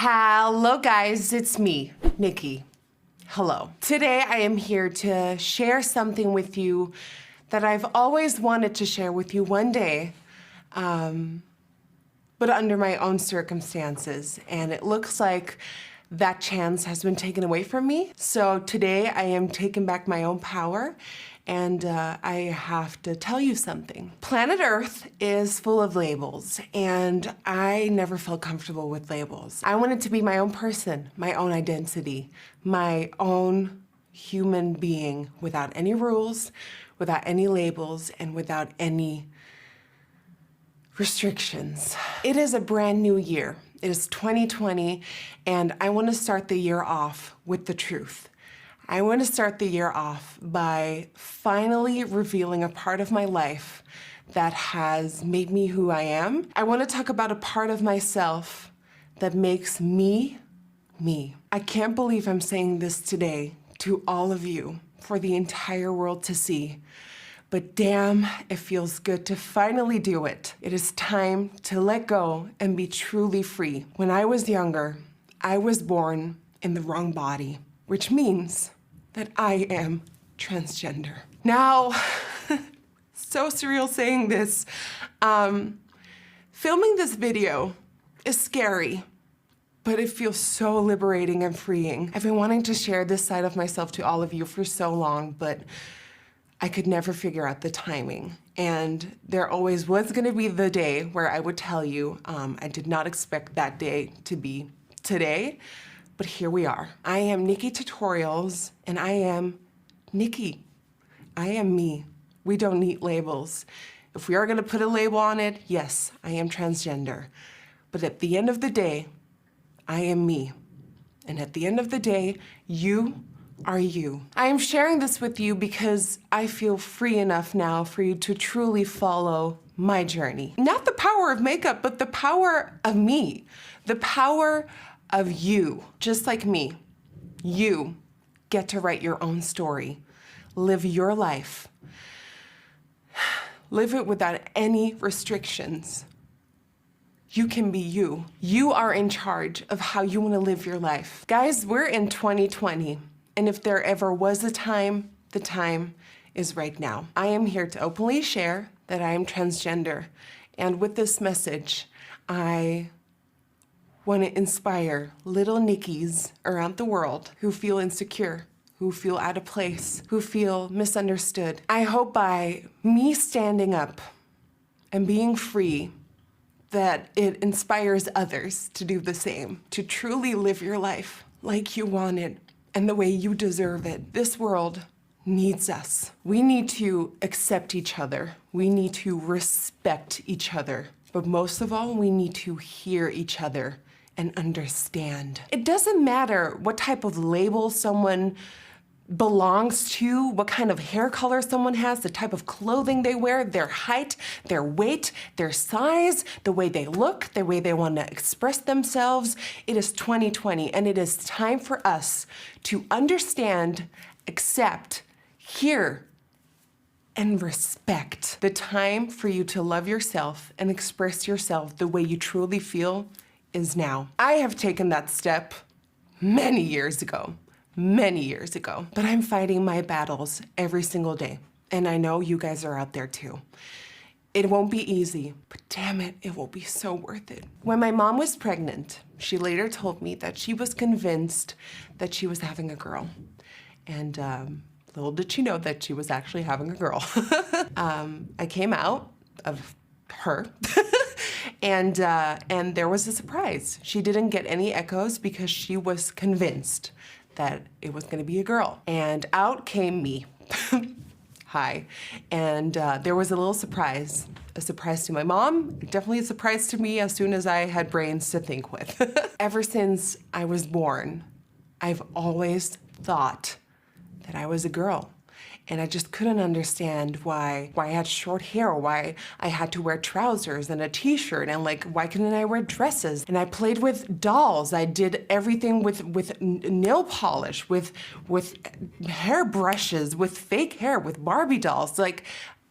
Hello guys, it's me, Nikki. Hello. Today I am here to share something with you that I've always wanted to share with you one day, but under my own circumstances. And it looks like that chance has been taken away from me. So today I am taking back my own power, and I have to tell you something. Planet Earth is full of labels, and I never felt comfortable with labels. I wanted to be my own person, my own identity, my own human being without any rules, without any labels, and without any restrictions. It is a brand new year. It is 2020, and I want to start the year off with the truth. I want to start the year off by finally revealing a part of my life that has made me who I am. I want to talk about a part of myself that makes me, me. I can't believe I'm saying this today to all of you, for the entire world to see. But damn, it feels good to finally do it. It is time to let go and be truly free. When I was younger, I was born in the wrong body, which means that I am transgender. Now, so surreal saying this. Filming this video is scary, but it feels so liberating and freeing. I've been wanting to share this side of myself to all of you for so long, but I could never figure out the timing. And there always was gonna be the day where I would tell you. I did not expect that day to be today, but here we are. I am Nikki Tutorials, and I am Nikki. I am me. We don't need labels. If we are gonna put a label on it, yes, I am transgender. But at the end of the day, I am me. And at the end of the day, you are you. I am sharing this with you because I feel free enough now for you to truly follow my journey. Not the power of makeup, but the power of me. The power of you. Just like me, you get to write your own story. Live your life. Live it without any restrictions. You can be you. You are in charge of how you want to live your life. Guys, we're in 2020. And if there ever was a time, the time is right now. I am here to openly share that I am transgender. And with this message, I want to inspire little Nikkies around the world who feel insecure, who feel out of place, who feel misunderstood. I hope by me standing up and being free, that it inspires others to do the same, to truly live your life like you want it and the way you deserve it. This world needs us. We need to accept each other. We need to respect each other. But most of all, we need to hear each other and understand. It doesn't matter what type of label someone belongs to, what kind of hair color someone has, the type of clothing they wear, their height, their weight, their size, the way they look, the way they want to express themselves. It is 2020, and it is time for us to understand, accept, hear, and respect. The time for you to love yourself and express yourself the way you truly feel is now. I have taken that step many years ago, but I'm fighting my battles every single day. And I know you guys are out there too. It won't be easy, but damn it, it will be so worth it. When my mom was pregnant, she later told me that she was convinced that she was having a girl. And little did she know that she was actually having a girl. I came out of her. And there was a surprise. She didn't get any echoes because she was convinced that it was gonna be a girl. And out came me. Hi. And there was a little surprise. A surprise to my mom, definitely a surprise to me as soon as I had brains to think with. Ever since I was born, I've always thought that I was a girl. And I just couldn't understand why I had short hair, why I had to wear trousers and a t-shirt, and like, why couldn't I wear dresses? And I played with dolls. I did everything with nail polish, with hair brushes, with fake hair, with Barbie dolls. Like,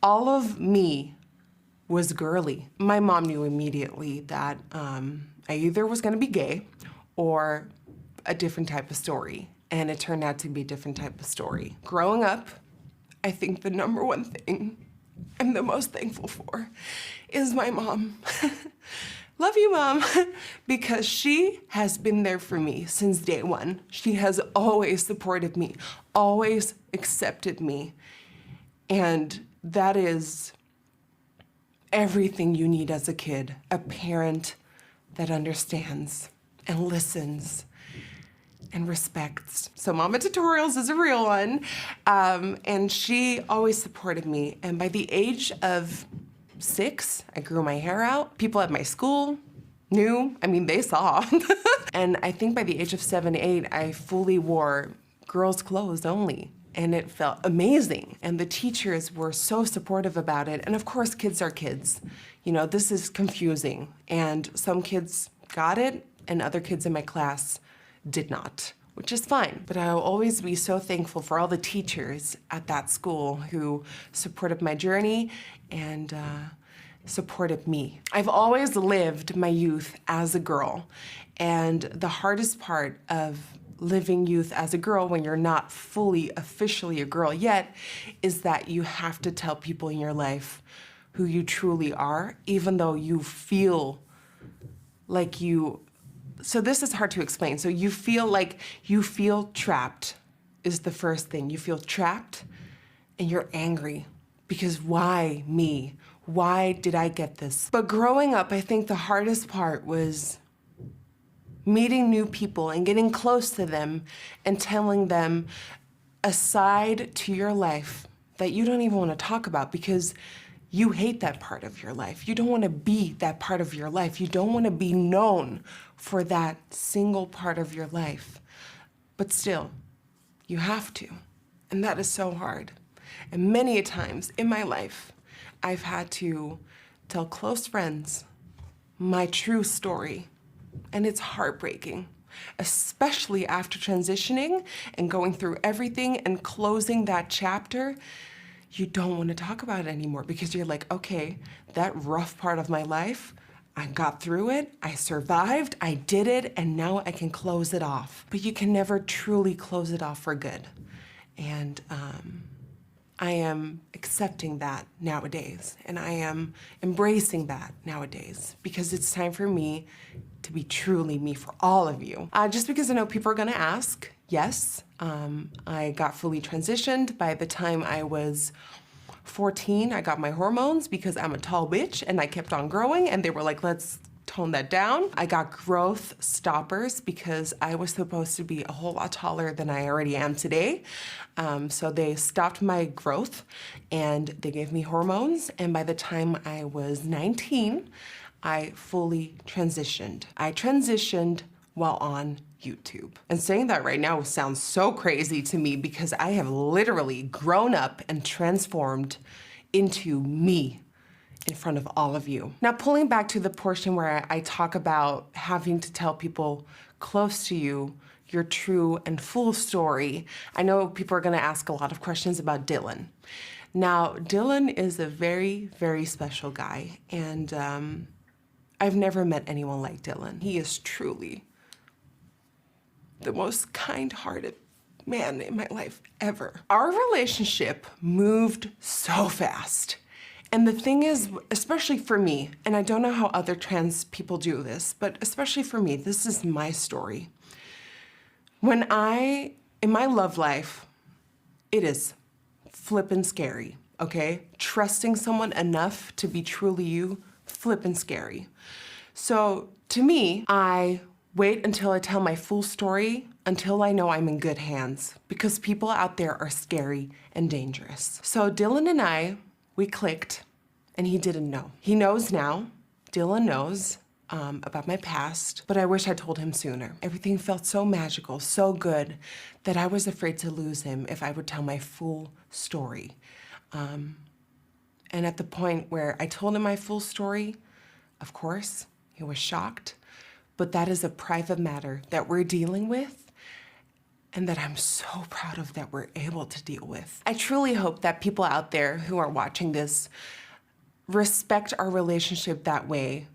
all of me was girly. My mom knew immediately that I either was gonna be gay or a different type of story. And it turned out to be a different type of story. Growing up, I think the number one thing I'm the most thankful for is my mom. Love you, Mom, because she has been there for me since day one. She has always supported me, always accepted me. And that is everything you need as a kid, a parent that understands and listens and respects. So Mama Tutorials is a real one. And she always supported me. And by the age of 6, I grew my hair out. People at my school knew, they saw. And I think by the age of 7, 8, I fully wore girls' clothes only. And it felt amazing. And the teachers were so supportive about it. And of course, kids are kids. This is confusing. And some kids got it, and other kids in my class did not, which is fine. But I'll always be so thankful for all the teachers at that school who supported my journey and supported me. I've always lived my youth as a girl. And the hardest part of living youth as a girl when you're not fully officially a girl yet is that you have to tell people in your life who you truly are, even though you feel like you, so this is hard to explain. So you feel trapped is the first thing. You feel trapped and you're angry because why me? Why did I get this? But growing up, I think the hardest part was meeting new people and getting close to them and telling them a side to your life that you don't even want to talk about because you hate that part of your life. You don't want to be that part of your life. You don't want to be known for that single part of your life. But still, you have to. And that is so hard. And many a times in my life, I've had to tell close friends my true story. And it's heartbreaking, especially after transitioning and going through everything and closing that chapter. You don't want to talk about it anymore because you're like, okay, that rough part of my life, I got through it, I survived, I did it, and now I can close it off. But you can never truly close it off for good. And I am accepting that nowadays, and I am embracing that nowadays because it's time for me to be truly me for all of you. Just because I know people are gonna ask, yes, I got fully transitioned. By the time I was 14, I got my hormones because I'm a tall bitch and I kept on growing and they were like, let's tone that down. I got growth stoppers because I was supposed to be a whole lot taller than I already am today. So they stopped my growth and they gave me hormones. And by the time I was 19, I fully transitioned. I transitioned while on YouTube. And saying that right now sounds so crazy to me because I have literally grown up and transformed into me in front of all of you. Now, pulling back to the portion where I talk about having to tell people close to you your true and full story, I know people are gonna ask a lot of questions about Dylan. Now, Dylan is a very, very special guy, and I've never met anyone like Dylan. He is truly the most kind-hearted man in my life ever. Our relationship moved so fast. And the thing is, especially for me, and I don't know how other trans people do this, but especially for me, this is my story. In my love life, it is flippin' scary, okay? Trusting someone enough to be truly you, flippin' scary. So to me, I wait until I tell my full story until I know I'm in good hands because people out there are scary and dangerous. So Dylan and I, we clicked and he didn't know. He knows now. Dylan knows about my past, but I wish I told him sooner. Everything felt so magical, so good, that I was afraid to lose him if I would tell my full story. And at the point where I told him my full story, of course, he was shocked, but that is a private matter that we're dealing with and that I'm so proud of that we're able to deal with. I truly hope that people out there who are watching this respect our relationship that way,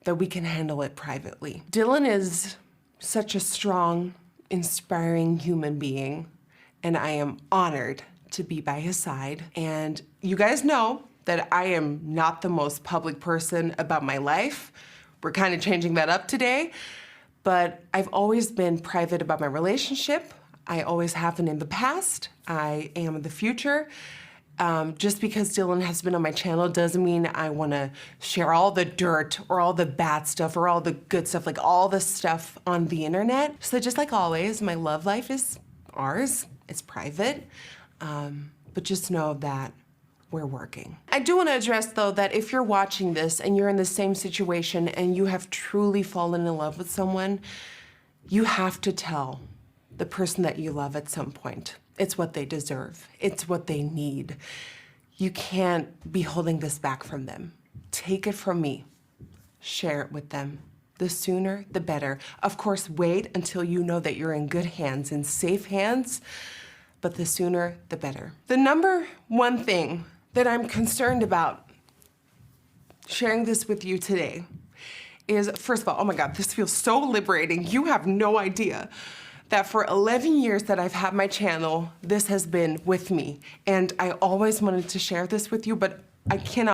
that we can handle it privately. Dylan is such a strong, inspiring human being, and I am honored to be by his side. And you guys know that I am not the most public person about my life. We're kind of changing that up today, but I've always been private about my relationship. I always have been in the past. I am in the future. Just because Dylan has been on my channel doesn't mean I want to share all the dirt or all the bad stuff or all the good stuff, like all the stuff on the internet. So just like always, my love life is ours. It's private. But just know that we're working. I do want to address, though, that if you're watching this and you're in the same situation and you have truly fallen in love with someone, you have to tell the person that you love at some point. It's what they deserve. It's what they need. You can't be holding this back from them. Take it from me. Share it with them. The sooner, the better. Of course, wait until you know that you're in good hands, in safe hands, but the sooner, the better. The number one thing that I'm concerned about sharing this with you today is, first of all, oh my God, this feels so liberating. You have no idea that for 11 years that I've had my channel, this has been with me. And I always wanted to share this with you, but I cannot